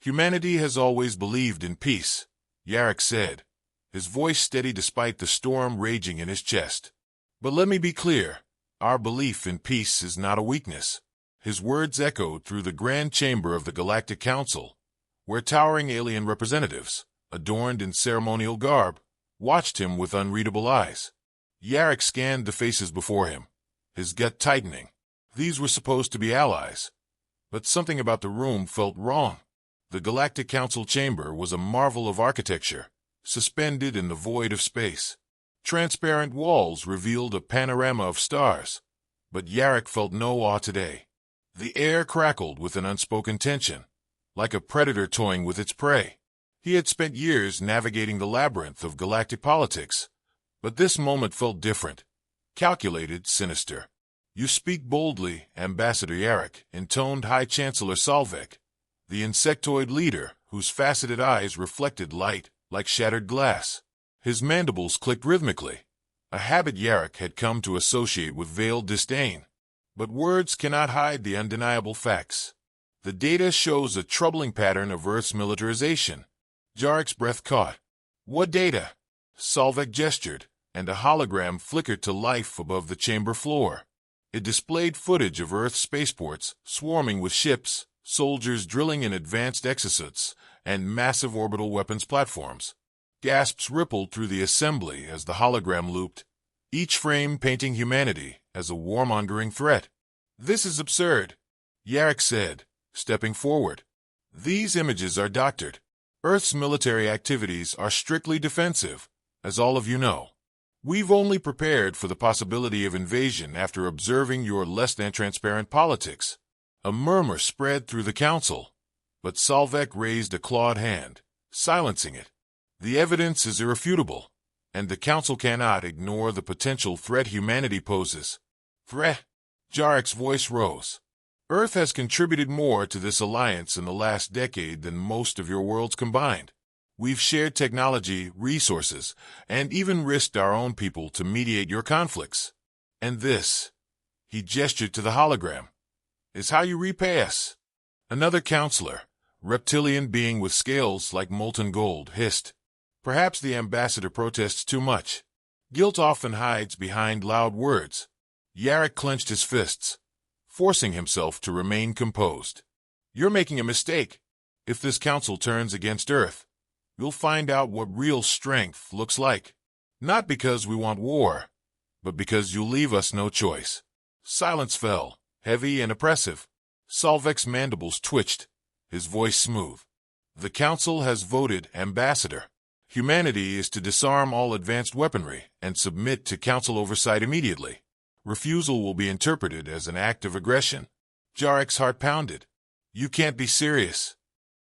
Humanity has always believed in peace, Yarrick said, his voice steady despite the storm raging in his chest. But let me be clear, our belief in peace is not a weakness. His words echoed through the grand chamber of the Galactic Council, where towering alien representatives, adorned in ceremonial garb, watched him with unreadable eyes. Yarrick scanned the faces before him, his gut tightening. These were supposed to be allies, but something about the room felt wrong. The Galactic Council chamber was a marvel of architecture, suspended in the void of space. Transparent walls revealed a panorama of stars, but Yarrick felt no awe today. The air crackled with an unspoken tension, like a predator toying with its prey. He had spent years navigating the labyrinth of galactic politics, but this moment felt different, calculated, sinister. "You speak boldly, Ambassador Yarrick," intoned High Chancellor Salvek, the insectoid leader whose faceted eyes reflected light like shattered glass. His mandibles clicked rhythmically, a habit Yarrick had come to associate with veiled disdain. But words cannot hide the undeniable facts. The data shows a troubling pattern of Earth's militarization. Yarrick's breath caught. "What data?" Salvek gestured, and a hologram flickered to life above the chamber floor. It displayed footage of Earth's spaceports swarming with ships, soldiers drilling in advanced exosuits, and massive orbital weapons platforms. Gasps rippled through the assembly as the hologram looped, each frame painting humanity as a warmongering threat. "This is absurd," Yarrick said, stepping forward. "These images are doctored. Earth's military activities are strictly defensive, as all of you know. We've only prepared for the possibility of invasion after observing your less-than-transparent politics." A murmur spread through the council, but Salvek raised a clawed hand, silencing it. "The evidence is irrefutable, and the council cannot ignore the potential threat humanity poses." "Threat?" Yarrick's voice rose. "Earth has contributed more to this alliance in the last decade than most of your worlds combined. We've shared technology, resources, and even risked our own people to mediate your conflicts. And this," he gestured to the hologram, "is how you repay us." Another counselor, reptilian being with scales like molten gold, hissed. "Perhaps the ambassador protests too much. Guilt often hides behind loud words." Yarrick clenched his fists, forcing himself to remain composed. "You're making a mistake. If this council turns against Earth, you'll find out what real strength looks like. Not because we want war, but because you leave us no choice." Silence fell, heavy and oppressive. Salvek's mandibles twitched, his voice smooth. "The council has voted, Ambassador. Humanity is to disarm all advanced weaponry and submit to council oversight immediately. Refusal will be interpreted as an act of aggression." Yarrick's heart pounded. "You can't be serious."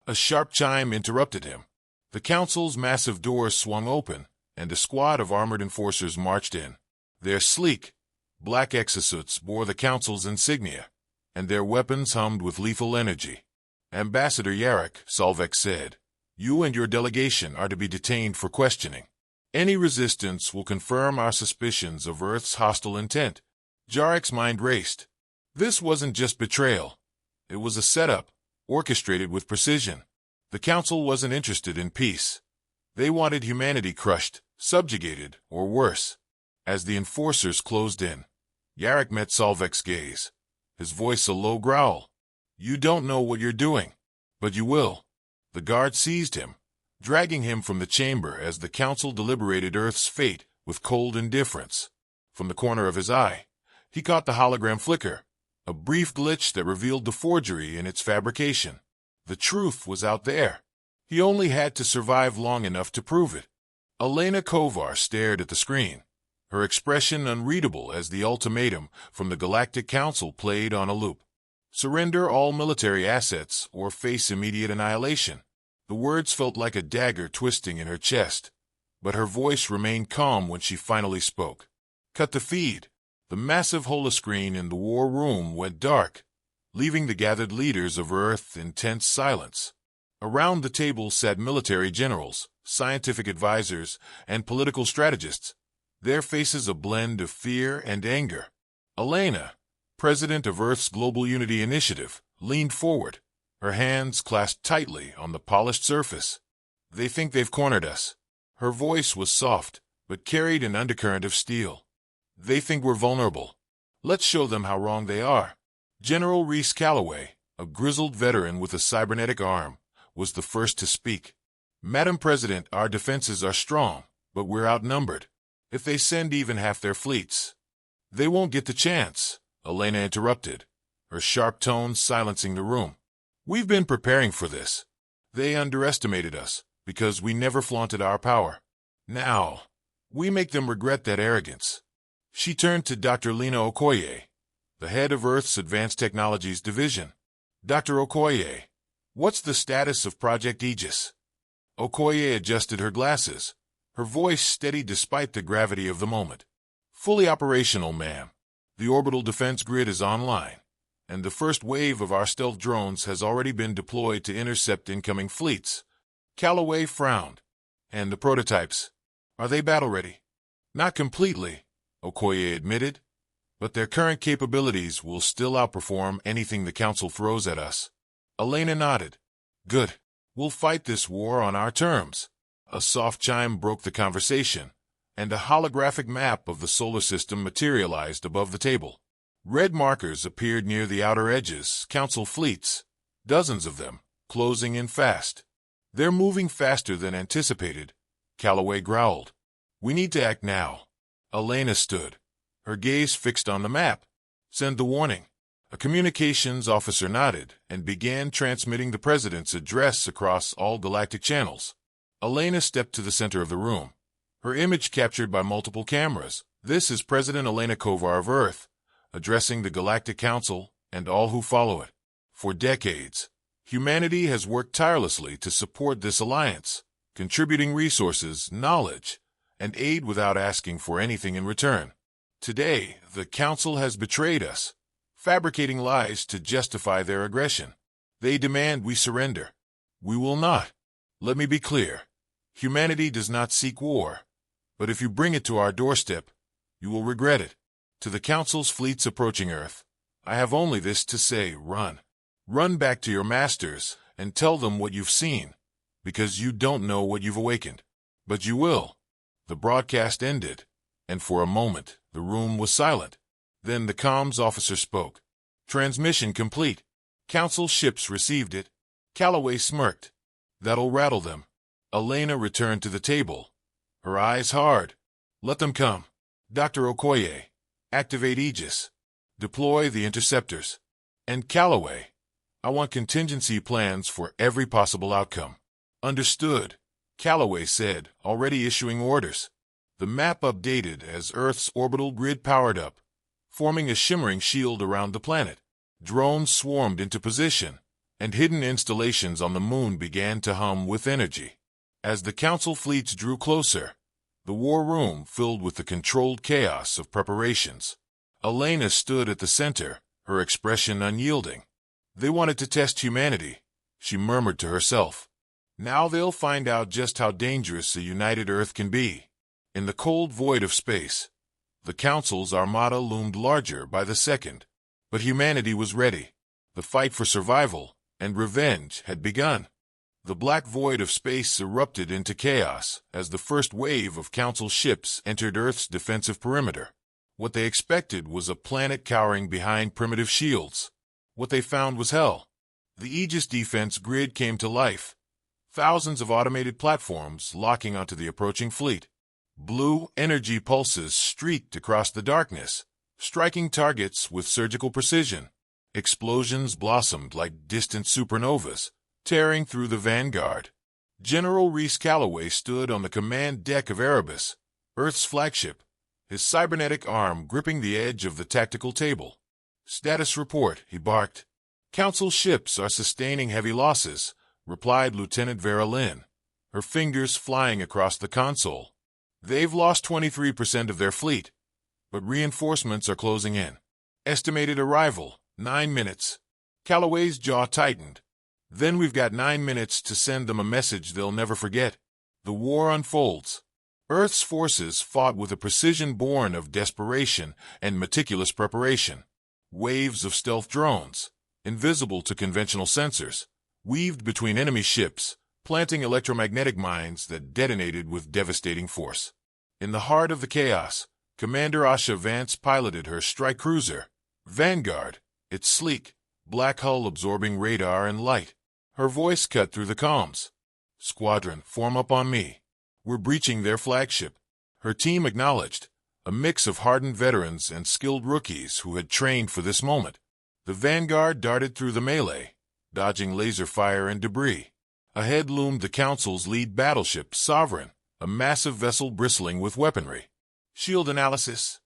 A sharp chime interrupted him. The council's massive doors swung open, and a squad of armored enforcers marched in. Their sleek, black exosuits bore the council's insignia, and their weapons hummed with lethal energy. "Ambassador Yarrick," Salvek said, "you and your delegation are to be detained for questioning. Any resistance will confirm our suspicions of Earth's hostile intent." Yarrick's mind raced. This wasn't just betrayal. It was a setup, orchestrated with precision. The council wasn't interested in peace. They wanted humanity crushed, subjugated, or worse. As the enforcers closed in, Yarrick met Salvek's gaze, his voice a low growl. "You don't know what you're doing, but you will." The guard seized him, dragging him from the chamber as the council deliberated Earth's fate with cold indifference. From the corner of his eye, he caught the hologram flicker, a brief glitch that revealed the forgery in its fabrication. The truth was out there. He only had to survive long enough to prove it. Elena Kovar stared at the screen, her expression unreadable as the ultimatum from the Galactic Council played on a loop. "Surrender all military assets or face immediate annihilation." The words felt like a dagger twisting in her chest, but her voice remained calm when she finally spoke. "Cut the feed." The massive holoscreen in the war room went dark, leaving the gathered leaders of Earth in tense silence. Around the table sat military generals, scientific advisors, and political strategists, their faces a blend of fear and anger. Elena, president of Earth's Global Unity Initiative, leaned forward, her hands clasped tightly on the polished surface. They think they've cornered us. Her voice was soft, but carried an undercurrent of steel. They think we're vulnerable. Let's show them how wrong they are. General Reese Calloway, a grizzled veteran with a cybernetic arm, was the first to speak. Madam President, our defenses are strong, but we're outnumbered. If they send even half their fleets, they won't get the chance, Elena interrupted, her sharp tones silencing the room. We've been preparing for this. They underestimated us, because we never flaunted our power. Now, we make them regret that arrogance. She turned to Dr. Lena Okoye, the head of Earth's Advanced Technologies Division. Dr. Okoye, what's the status of Project Aegis? Okoye adjusted her glasses, her voice steady despite the gravity of the moment. Fully operational, ma'am. The orbital defense grid is online, and the first wave of our stealth drones has already been deployed to intercept incoming fleets. Calloway frowned. And the prototypes? Are they battle-ready? Not completely, Okoye admitted, but their current capabilities will still outperform anything the Council throws at us. Elena nodded. Good. We'll fight this war on our terms. A soft chime broke the conversation, and a holographic map of the solar system materialized above the table. Red markers appeared near the outer edges, Council fleets, dozens of them, closing in fast. They're moving faster than anticipated, Calloway growled. We need to act now. Elena stood, her gaze fixed on the map. Send the warning. A communications officer nodded and began transmitting the president's address across all galactic channels. Elena stepped to the center of the room, her image captured by multiple cameras. This is President Elena Kovar of Earth, addressing the Galactic Council and all who follow it. For decades, humanity has worked tirelessly to support this alliance, contributing resources, knowledge, and aid without asking for anything in return. Today, the Council has betrayed us, fabricating lies to justify their aggression. They demand we surrender. We will not. Let me be clear. Humanity does not seek war, but if you bring it to our doorstep, you will regret it. To the Council's fleets approaching Earth, I have only this to say: run. Run back to your masters and tell them what you've seen, because you don't know what you've awakened. But you will. The broadcast ended, and for a moment the room was silent. Then the comms officer spoke. Transmission complete. Council ships received it. Calloway smirked. That'll rattle them. Elena returned to the table, her eyes hard. Let them come. Dr. Okoye, activate Aegis. Deploy the interceptors. And Calloway, I want contingency plans for every possible outcome. Understood, Calloway said, already issuing orders. The map updated as Earth's orbital grid powered up, forming a shimmering shield around the planet. Drones swarmed into position, and hidden installations on the moon began to hum with energy. As the Council fleets drew closer, the war room filled with the controlled chaos of preparations. Elena stood at the center, her expression unyielding. They wanted to test humanity, she murmured to herself. Now they'll find out just how dangerous a united Earth can be. In the cold void of space, the Council's armada loomed larger by the second. But humanity was ready. The fight for survival and revenge had begun. The black void of space erupted into chaos as the first wave of Council ships entered Earth's defensive perimeter. What they expected was a planet cowering behind primitive shields. What they found was hell. The Aegis defense grid came to life. Thousands of automated platforms locking onto the approaching fleet. Blue energy pulses streaked across the darkness, striking targets with surgical precision. Explosions blossomed like distant supernovas, tearing through the vanguard. General Reese Calloway stood on the command deck of Erebus, Earth's flagship, his cybernetic arm gripping the edge of the tactical table. Status report, he barked. Council ships are sustaining heavy losses, replied Lieutenant Vera Lynn, her fingers flying across the console. They've lost 23% of their fleet, but reinforcements are closing in. Estimated arrival, 9 minutes. Calloway's jaw tightened. Then we've got 9 minutes to send them a message they'll never forget. The war unfolds. Earth's forces fought with a precision born of desperation and meticulous preparation. Waves of stealth drones, invisible to conventional sensors, weaved between enemy ships, planting electromagnetic mines that detonated with devastating force. In the heart of the chaos, Commander Asha Vance piloted her strike cruiser, Vanguard, its sleek, black hull absorbing radar and light. Her voice cut through the comms. "Squadron, form up on me. We're breaching their flagship." Her team acknowledged, a mix of hardened veterans and skilled rookies who had trained for this moment. The Vanguard darted through the melee, dodging laser fire and debris. Ahead loomed the Council's lead battleship, Sovereign, a massive vessel bristling with weaponry. "Shield analysis,"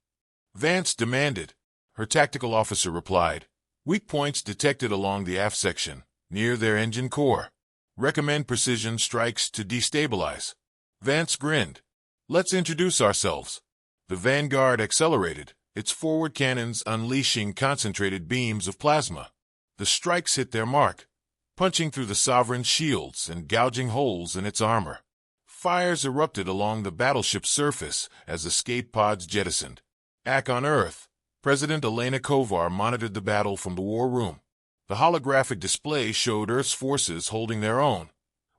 Vance demanded. Her tactical officer replied, "Weak points detected along the aft section, near their engine core. Recommend precision strikes to destabilize." Vance grinned. "Let's introduce ourselves." The Vanguard accelerated, its forward cannons unleashing concentrated beams of plasma. The strikes hit their mark, punching through the Sovereign's shields and gouging holes in its armor. Fires erupted along the battleship's surface as escape pods jettisoned. Back on Earth, President Elena Kovar monitored the battle from the war room. The holographic display showed Earth's forces holding their own,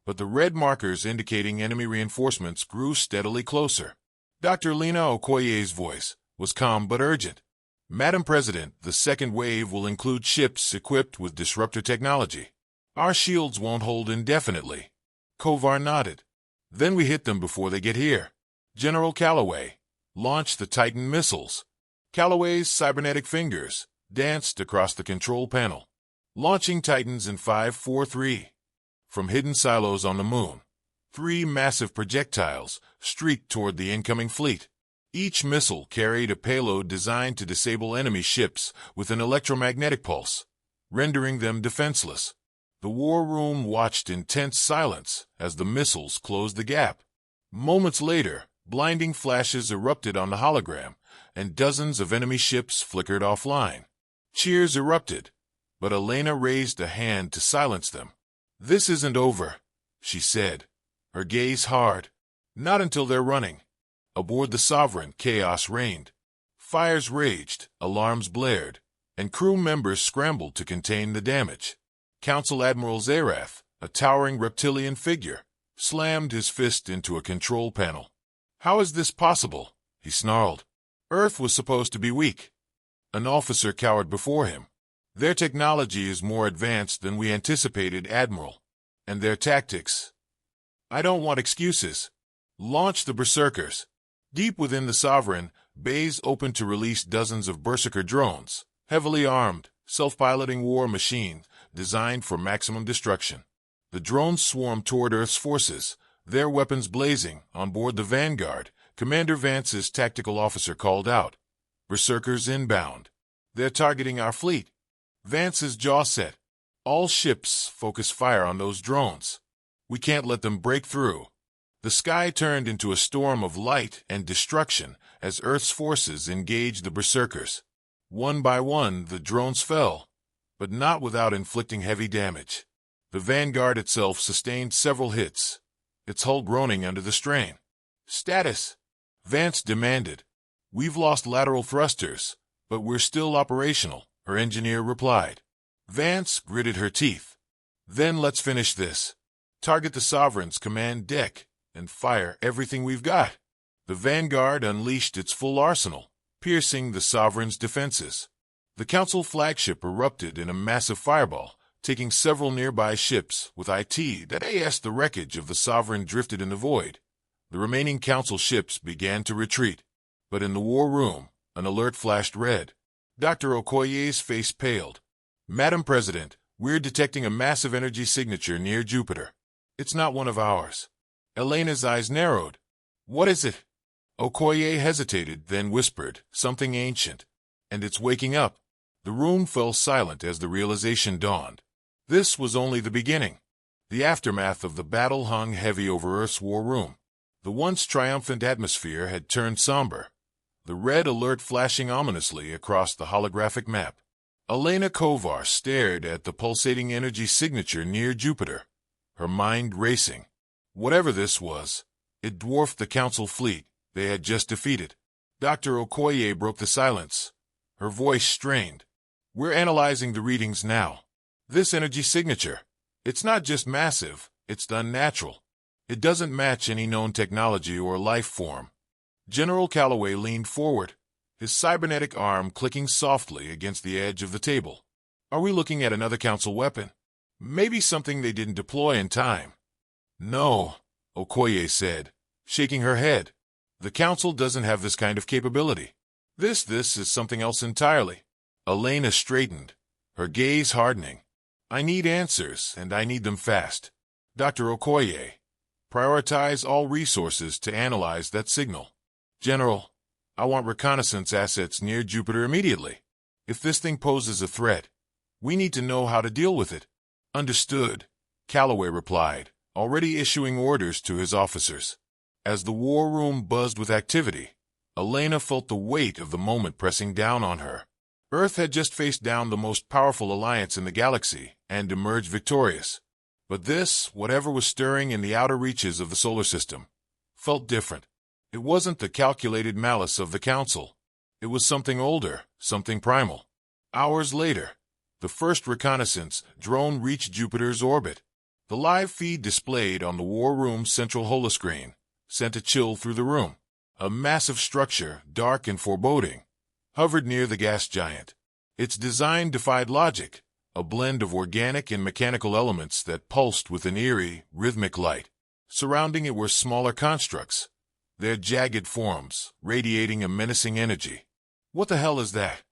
but the red markers indicating enemy reinforcements grew steadily closer. Dr. Lena Okoye's voice was calm but urgent. "Madam President, the second wave will include ships equipped with disruptor technology. Our shields won't hold indefinitely." Kovar nodded. "Then we hit them before they get here." General Calloway launched the Titan missiles. Calloway's cybernetic fingers danced across the control panel, launching Titans in 5-4-3. From hidden silos on the moon, 3 massive projectiles streaked toward the incoming fleet. Each missile carried a payload designed to disable enemy ships with an electromagnetic pulse, rendering them defenseless. The war room watched in tense silence as the missiles closed the gap. Moments later, blinding flashes erupted on the hologram, and dozens of enemy ships flickered offline. Cheers erupted, but Elena raised a hand to silence them. "This isn't over," she said, her gaze hard. "Not until they're running." Aboard the Sovereign, chaos reigned. Fires raged, alarms blared, and crew members scrambled to contain the damage. Council Admiral Zerath, a towering reptilian figure, slammed his fist into a control panel. "How is this possible?" he snarled. "Earth was supposed to be weak." An officer cowered before him. "Their technology is more advanced than we anticipated, Admiral. And their tactics. I don't want excuses. Launch the Berserkers." Deep within the Sovereign, bays opened to release dozens of Berserker drones, heavily armed, self-piloting war machines designed for maximum destruction. The drones swarmed toward Earth's forces, their weapons blazing. On board the Vanguard, Commander Vance's tactical officer called out, "Berserkers inbound. They're targeting our fleet." Vance's jaw set. "All ships focus fire on those drones. We can't let them break through." The sky turned into a storm of light and destruction as Earth's forces engaged the Berserkers. One by one, the drones fell, but not without inflicting heavy damage. The Vanguard itself sustained several hits, its hull groaning under the strain. "Status," Vance demanded. "We've lost lateral thrusters, but we're still operational," her engineer replied. Vance gritted her teeth. "Then let's finish this. Target the Sovereign's command deck and fire everything we've got." The Vanguard unleashed its full arsenal, piercing the Sovereign's defenses. The Council flagship erupted in a massive fireball, taking several nearby ships with IT that as the wreckage of the Sovereign drifted in the void. The remaining Council ships began to retreat. But in the war room, an alert flashed red. Dr. Okoye's face paled. "Madam President, we're detecting a massive energy signature near Jupiter. It's not one of ours." Elena's eyes narrowed. "What is it?" Okoye hesitated, then whispered, "Something ancient. And it's waking up." The room fell silent as the realization dawned. This was only the beginning. The aftermath of the battle hung heavy over Earth's war room. The once triumphant atmosphere had turned somber, the red alert flashing ominously across the holographic map. Elena Kovar stared at the pulsating energy signature near Jupiter, her mind racing. Whatever this was, it dwarfed the Council fleet they had just defeated. Dr. Okoye broke the silence, her voice strained. "We're analyzing the readings now. This energy signature, It's not just massive, it's unnatural. It doesn't match any known technology or life form. General Calloway leaned forward, his cybernetic arm clicking softly against the edge of the table. Are we looking at another council weapon? Maybe something they didn't deploy in time. No, Okoye said, shaking her head. The council doesn't have this kind of capability. This is something else entirely. Elena straightened, her gaze hardening. I need answers, and I need them fast. Dr. Okoye, prioritize all resources to analyze that signal. General, I want reconnaissance assets near Jupiter immediately. If this thing poses a threat, we need to know how to deal with it. Understood, Calloway replied, already issuing orders to his officers. As the war room buzzed with activity, Elena felt the weight of the moment pressing down on her. Earth had just faced down the most powerful alliance in the galaxy and emerged victorious. But this, whatever was stirring in the outer reaches of the solar system, felt different. It wasn't the calculated malice of the Council. It was something older, something primal. Hours later, the first reconnaissance drone reached Jupiter's orbit. The live feed displayed on the war room's central holoscreen sent a chill through the room. A massive structure, dark and foreboding, hovered near the gas giant. Its design defied logic, a blend of organic and mechanical elements that pulsed with an eerie, rhythmic light. Surrounding it were smaller constructs, their jagged forms radiating a menacing energy. What the hell is that?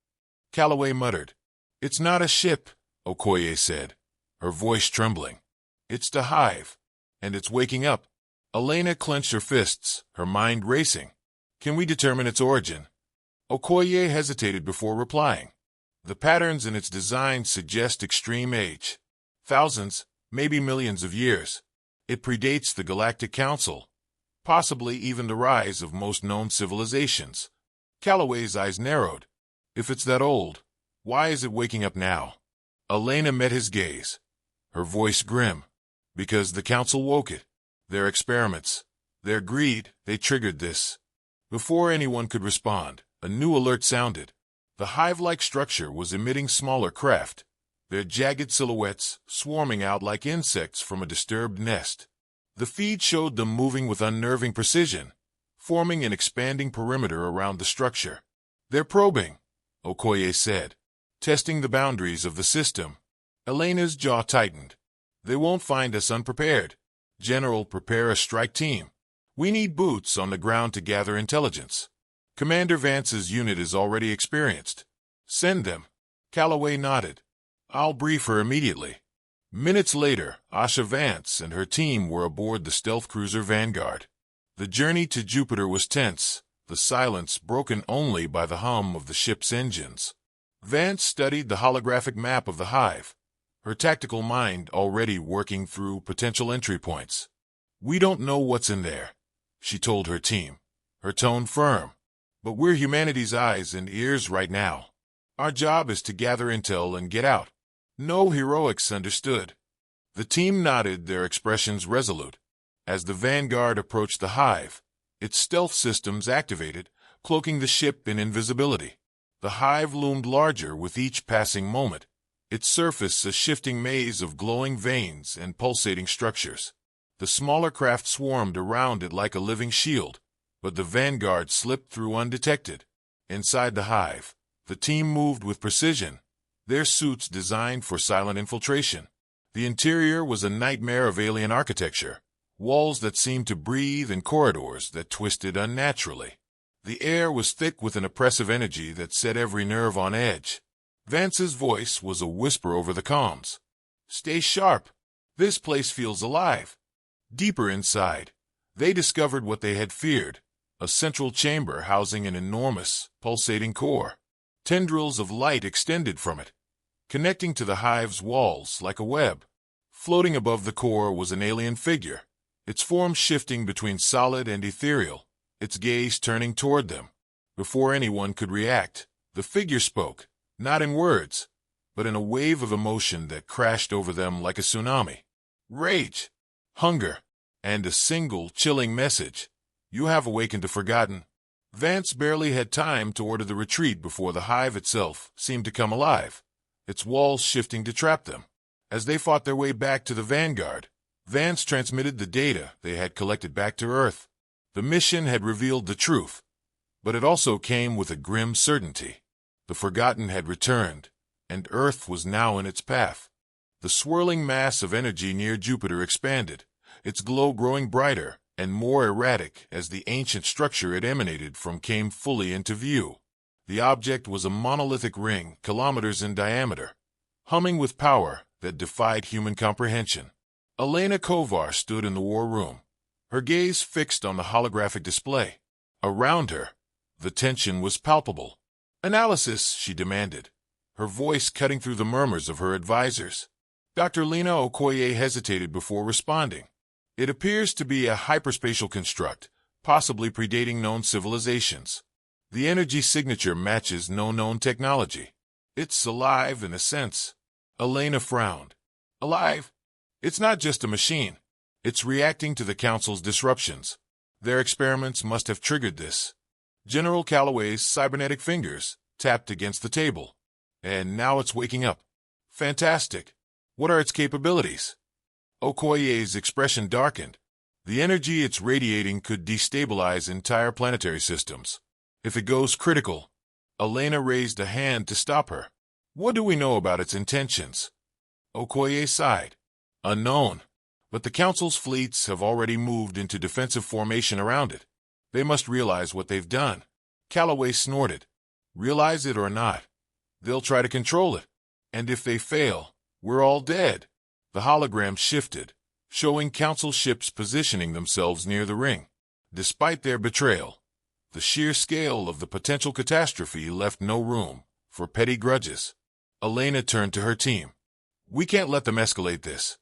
Calloway muttered. It's not a ship, Okoye said, her voice trembling. It's the hive, and it's waking up. Elena clenched her fists, her mind racing. Can we determine its origin? Okoye hesitated before replying. The patterns in its design suggest extreme age. Thousands, maybe millions of years. It predates the Galactic Council, possibly even the rise of most known civilizations. Calloway's eyes narrowed. If it's that old, why is it waking up now? Elena met his gaze, her voice grim. Because the Council woke it. Their experiments, their greed, they triggered this. Before anyone could respond, a new alert sounded. The hive-like structure was emitting smaller craft, their jagged silhouettes swarming out like insects from a disturbed nest. The feed showed them moving with unnerving precision, forming an expanding perimeter around the structure. They're probing, Okoye said, testing the boundaries of the system. Elena's jaw tightened. They won't find us unprepared. General, prepare a strike team. We need boots on the ground to gather intelligence. Commander Vance's unit is already experienced. Send them. Calloway nodded. I'll brief her immediately. Minutes later, Asha Vance and her team were aboard the stealth cruiser Vanguard. The journey to Jupiter was tense, the silence broken only by the hum of the ship's engines. Vance studied the holographic map of the hive, her tactical mind already working through potential entry points. We don't know what's in there, she told her team, her tone firm. But we're humanity's eyes and ears right now. Our job is to gather intel and get out. No heroics, understood. The team nodded, their expressions resolute. As the Vanguard approached the hive, its stealth systems activated, cloaking the ship in invisibility. The hive loomed larger with each passing moment, its surface a shifting maze of glowing veins and pulsating structures. The smaller craft swarmed around it like a living shield, but the Vanguard slipped through undetected. Inside the hive, the team moved with precision, their suits designed for silent infiltration. The interior was a nightmare of alien architecture, walls that seemed to breathe and corridors that twisted unnaturally. The air was thick with an oppressive energy that set every nerve on edge. Vance's voice was a whisper over the comms. Stay sharp. This place feels alive. Deeper inside, they discovered what they had feared, a central chamber housing an enormous, pulsating core. Tendrils of light extended from it, connecting to the hive's walls like a web. Floating above the core was an alien figure, its form shifting between solid and ethereal, its gaze turning toward them. Before anyone could react, the figure spoke, not in words, but in a wave of emotion that crashed over them like a tsunami. Rage, hunger, and a single chilling message. You have awakened a forgotten. Vance barely had time to order the retreat before the hive itself seemed to come alive, its walls shifting to trap them. As they fought their way back to the Vanguard, Vance transmitted the data they had collected back to Earth. The mission had revealed the truth, but it also came with a grim certainty. The Forgotten had returned, and Earth was now in its path. The swirling mass of energy near Jupiter expanded, its glow growing brighter and more erratic as the ancient structure it emanated from came fully into view. The object was a monolithic ring, kilometers in diameter, humming with power that defied human comprehension. Elena Kovar stood in the war room, her gaze fixed on the holographic display. Around her, the tension was palpable. "Analysis," she demanded, her voice cutting through the murmurs of her advisors. Dr. Lena Okoye hesitated before responding. "It appears to be a hyperspatial construct, possibly predating known civilizations. The energy signature matches no known technology. It's alive in a sense." Elena frowned. "Alive? It's not just a machine. It's reacting to the Council's disruptions. Their experiments must have triggered this." General Calloway's cybernetic fingers tapped against the table. "And now it's waking up. Fantastic. What are its capabilities?" Okoye's expression darkened. "The energy it's radiating could destabilize entire planetary systems. If it goes critical..." Elena raised a hand to stop her. "What do we know about its intentions?" Okoye sighed. "Unknown. But the Council's fleets have already moved into defensive formation around it. They must realize what they've done." Calloway snorted. "Realize it or not, they'll try to control it. And if they fail, we're all dead." The hologram shifted, showing Council ships positioning themselves near the ring. Despite their betrayal, the sheer scale of the potential catastrophe left no room for petty grudges. Elena turned to her team. "We can't let them escalate this.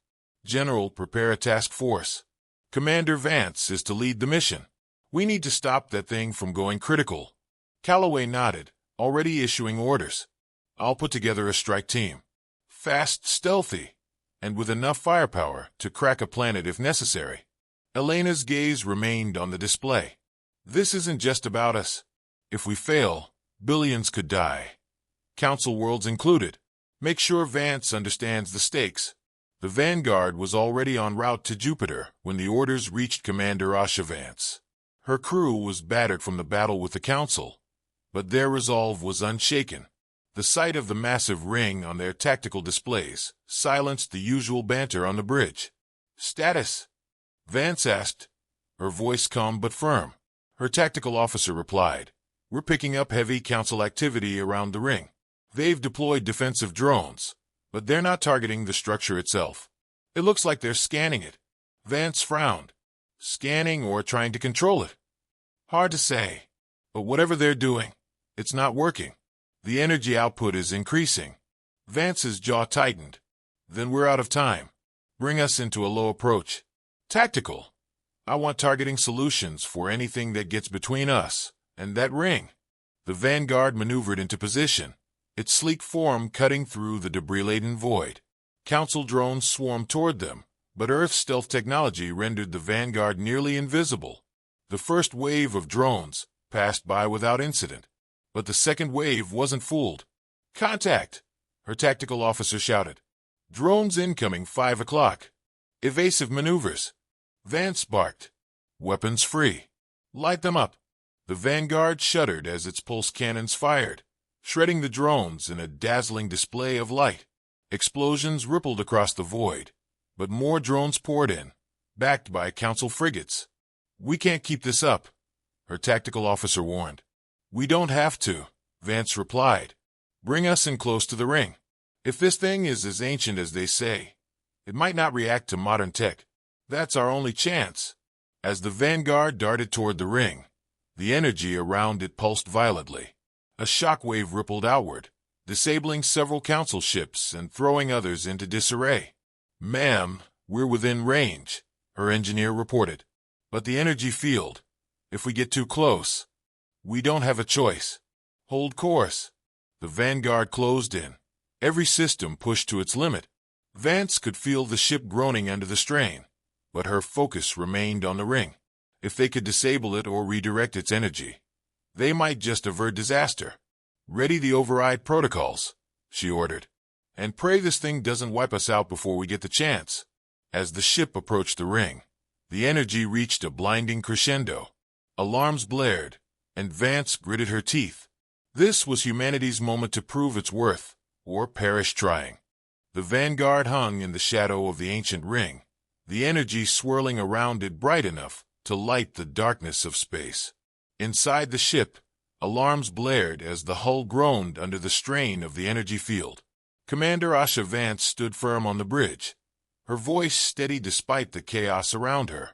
General, prepare a task force. Commander Vance is to lead the mission. We need to stop that thing from going critical." Calloway nodded, already issuing orders. "I'll put together a strike team. Fast, stealthy, and with enough firepower to crack a planet if necessary." Elena's gaze remained on the display. "This isn't just about us. If we fail, billions could die. Council worlds included. Make sure Vance understands the stakes." The Vanguard was already en route to Jupiter when the orders reached Commander Asha Vance. Her crew was battered from the battle with the Council, but their resolve was unshaken. The sight of the massive ring on their tactical displays silenced the usual banter on the bridge. "Status?" Vance asked, her voice calm but firm. Her tactical officer replied, "We're picking up heavy Council activity around the ring. They've deployed defensive drones, but they're not targeting the structure itself. It looks like they're scanning it." Vance frowned. "Scanning or trying to control it? Hard to say. But whatever they're doing, it's not working. The energy output is increasing." Vance's jaw tightened. "Then we're out of time. Bring us into a low approach. Tactical. I want targeting solutions for anything that gets between us and that ring." The Vanguard maneuvered into position, its sleek form cutting through the debris-laden void. Council drones swarmed toward them, but Earth's stealth technology rendered the Vanguard nearly invisible. The first wave of drones passed by without incident, but the second wave wasn't fooled. "Contact!" her tactical officer shouted. "Drones incoming 5 o'clock. Evasive maneuvers." Vance barked. "Weapons free. Light them up." The Vanguard shuddered as its pulse cannons fired, shredding the drones in a dazzling display of light. Explosions rippled across the void, but more drones poured in, backed by Council frigates. "We can't keep this up," her tactical officer warned. "We don't have to," Vance replied. "Bring us in close to the ring. If this thing is as ancient as they say, it might not react to modern tech. That's our only chance." As the Vanguard darted toward the ring, the energy around it pulsed violently. A shockwave rippled outward, disabling several Council ships and throwing others into disarray. "Ma'am, we're within range," her engineer reported. "But the energy field, if we get too close, we don't have a choice. Hold course." The Vanguard closed in, every system pushed to its limit. Vance could feel the ship groaning under the strain, but her focus remained on the ring. If they could disable it or redirect its energy, they might just avert disaster. "Ready the override protocols," she ordered. And pray this thing doesn't wipe us out before we get the chance. As the ship approached the ring, the energy reached a blinding crescendo. Alarms blared, and Vance gritted her teeth. This was humanity's moment to prove its worth, or perish trying. The Vanguard hung in the shadow of the ancient ring, the energy swirling around it bright enough to light the darkness of space. Inside the ship, alarms blared as the hull groaned under the strain of the energy field. Commander Asha Vance stood firm on the bridge, her voice steady despite the chaos around her.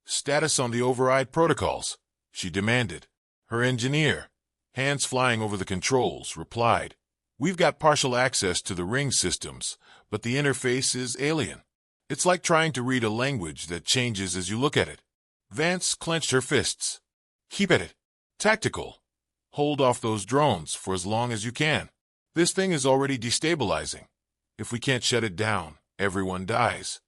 "Status on the override protocols," she demanded. Her engineer, hands flying over the controls, replied, "We've got partial access to the ring systems, but the interface is alien. It's like trying to read a language that changes as you look at it." Vance clenched her fists. "Keep at it. Tactical. Hold off those drones for as long as you can. This thing is already destabilizing. If we can't shut it down, everyone dies."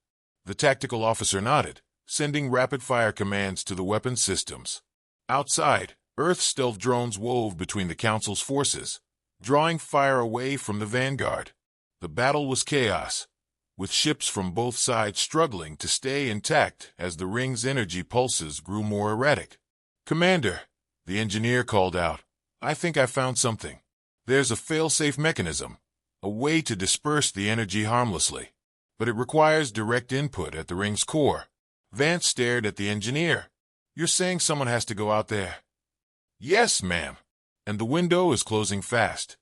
The tactical officer nodded, sending rapid-fire commands to the weapon systems. Outside, Earth stealth drones wove between the Council's forces, drawing fire away from the Vanguard. The battle was chaos, with ships from both sides struggling to stay intact as the ring's energy pulses grew more erratic. "Commander," the engineer called out, "I think I found something. There's a fail-safe mechanism, a way to disperse the energy harmlessly. But it requires direct input at the ring's core." Vance stared at the engineer. "You're saying someone has to go out there?" "Yes, ma'am. And the window is closing fast.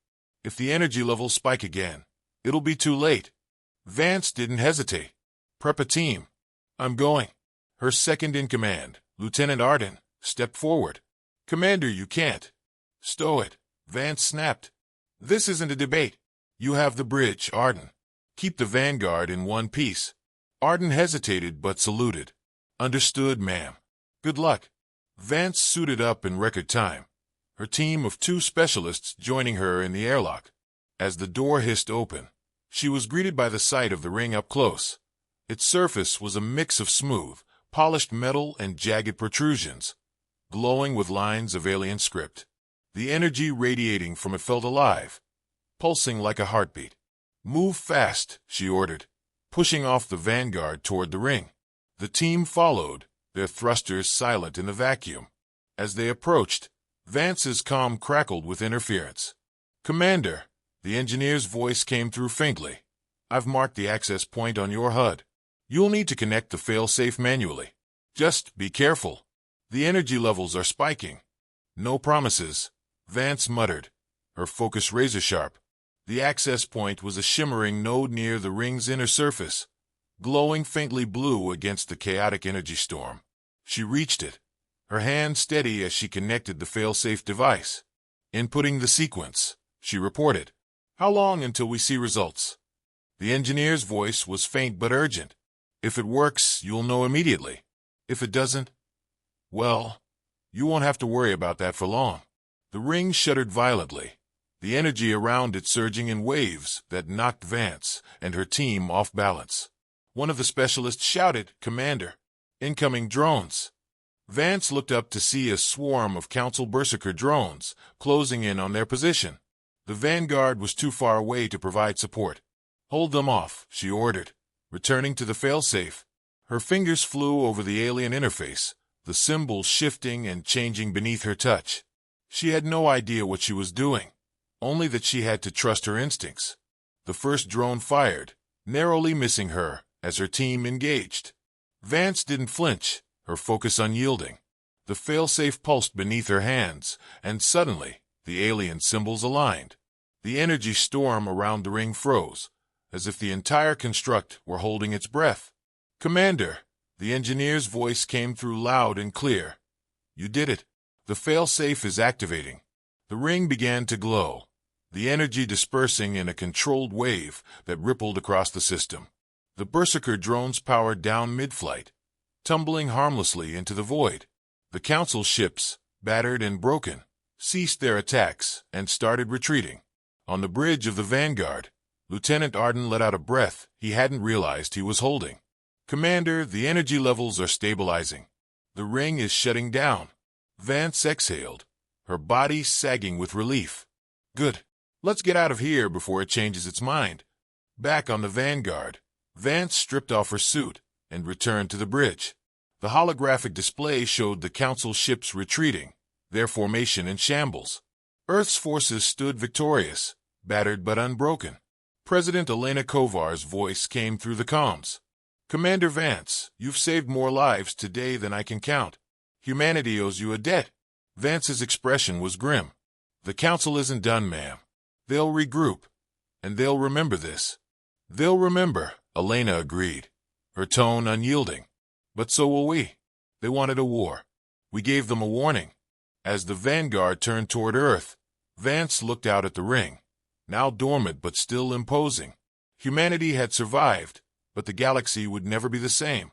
If the energy levels spike again, it'll be too late." Vance didn't hesitate. "Prep a team. I'm going." Her second-in-command, Lieutenant Arden, stepped forward. "Commander, you can't." "Stow it," Vance snapped. "This isn't a debate. You have the bridge, Arden. Keep the Vanguard in one piece." Arden hesitated but saluted. "Understood, ma'am. Good luck." Vance suited up in record time, her team of 2 specialists joining her in the airlock. As the door hissed open, she was greeted by the sight of the ring up close. Its surface was a mix of smooth, polished metal and jagged protrusions, glowing with lines of alien script. The energy radiating from it felt alive, pulsing like a heartbeat. "Move fast," she ordered, pushing off the Vanguard toward the ring. The team followed, their thrusters silent in the vacuum. As they approached, Vance's comm crackled with interference. "Commander," the engineer's voice came through faintly, "I've marked the access point on your HUD. You'll need to connect the fail-safe manually. Just be careful. The energy levels are spiking." "No promises," Vance muttered, her focus razor-sharp. The access point was a shimmering node near the ring's inner surface, glowing faintly blue against the chaotic energy storm. She reached it, her hand steady as she connected the fail-safe device. "Inputting the sequence," she reported. "How long until we see results?" The engineer's voice was faint but urgent. "If it works, you'll know immediately. If it doesn't, well, you won't have to worry about that for long." The ring shuddered violently, the energy around it surging in waves that knocked Vance and her team off balance. One of the specialists shouted, "Commander, incoming drones." Vance looked up to see a swarm of Council Berserker drones closing in on their position. The Vanguard was too far away to provide support. "Hold them off," she ordered, returning to the failsafe. Her fingers flew over the alien interface, the symbols shifting and changing beneath her touch. She had no idea what she was doing, only that she had to trust her instincts. The first drone fired, narrowly missing her as her team engaged. Vance didn't flinch, her focus unyielding. The failsafe pulsed beneath her hands, and suddenly, the alien symbols aligned. The energy storm around the ring froze, as if the entire construct were holding its breath. "Commander," the engineer's voice came through loud and clear. "You did it. The failsafe is activating." The ring began to glow, the energy dispersing in a controlled wave that rippled across the system. The Berserker drones powered down mid-flight, tumbling harmlessly into the void. The Council ships, battered and broken, ceased their attacks and started retreating. On the bridge of the Vanguard, Lieutenant Arden let out a breath he hadn't realized he was holding. "Commander, the energy levels are stabilizing. The ring is shutting down." Vance exhaled, her body sagging with relief. "Good. Let's get out of here before it changes its mind." Back on the Vanguard, Vance stripped off her suit and returned to the bridge. The holographic display showed the Council ships retreating, their formation in shambles. Earth's forces stood victorious, battered but unbroken. President Elena Kovar's voice came through the comms. "Commander Vance, you've saved more lives today than I can count. Humanity owes you a debt." Vance's expression was grim. "The Council isn't done, ma'am. They'll regroup, and they'll remember this." "They'll remember," Elena agreed, her tone unyielding. "But so will we. They wanted a war. We gave them a warning." As the Vanguard turned toward Earth, Vance looked out at the ring, now dormant but still imposing. Humanity had survived, but the galaxy would never be the same.